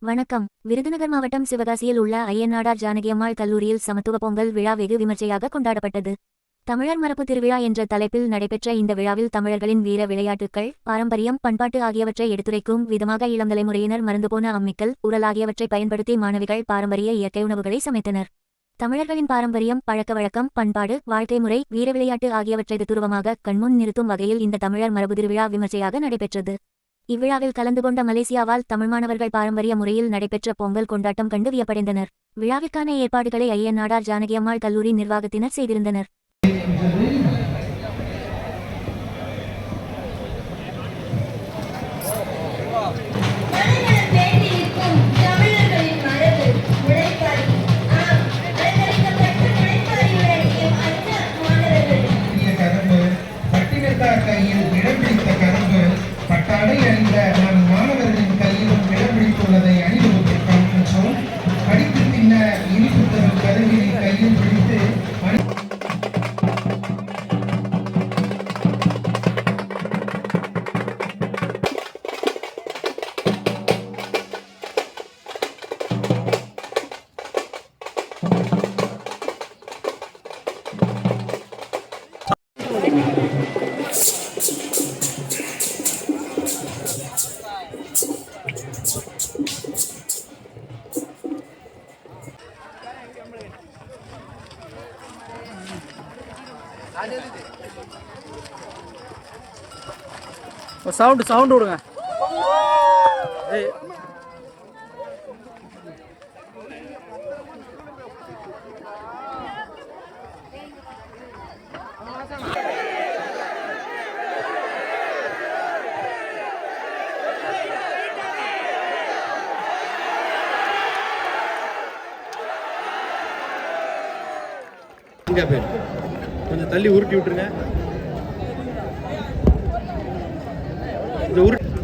வணக்கம். விருதுநகர் மாவட்டம் சிவகாசியில் உள்ள ஐயனாடார் ஜானகியம்மாள் கல்லூரியில் சமத்துவ பொங்கல் விழா வெகு விமர்சையாக கொண்டாடப்பட்டது. தமிழர் மரபு திருவிழா என்ற தலைப்பில் நடைபெற்ற இந்த விழாவில் தமிழர்களின் வீர விளையாட்டுக்கள், பாரம்பரியம், பண்பாட்டு ஆகியவற்றை எடுத்துரைக்கும் விதமாக இளம் தலைமுறையினர் மறந்துபோன அம்மிக்கல், உரல் ஆகியவற்றை பயன்படுத்தி மாணவிகள் பாரம்பரிய இயற்கை உணவுகளை சமைத்தனர். தமிழர்களின் பாரம்பரியம், பழக்க வழக்கம், பண்பாடு, வாழ்க்கை முறை, வீர விளையாட்டு ஆகியவற்றை துருவமாக கண்முன் நிறுத்தும் வகையில் இந்த தமிழர் மரபு திருவிழா விமர்சையாக நடைபெற்றது. இவ்விழாவில் கலந்து கொண்ட மலேசியாவால் தமிழ் மாணவர்கள் பாரம்பரிய முறையில் நடைபெற்ற பொங்கல் கொண்டாட்டம் கண்டு வியப்படைந்தனர். விழாவிற்கான ஏற்பாடுகளை ஐயனாடார் ஜானகியம்மாள் கல்லூரி நிர்வாகத்தினர் செய்திருந்தனர். பட்டாடை அணிந்த நம் மாணவர்களின் கையிலும் இடம் பிடித்துள்ளதை அணிவகுப்பிற்கும் படித்து தின்ன இனிப்பு தரும் கருவியை கையில் பிடித்து சவுண்ட் விடுங்க. கொஞ்சம் தள்ளி உருட்டி விட்டுருங்க. இந்த உருட்டு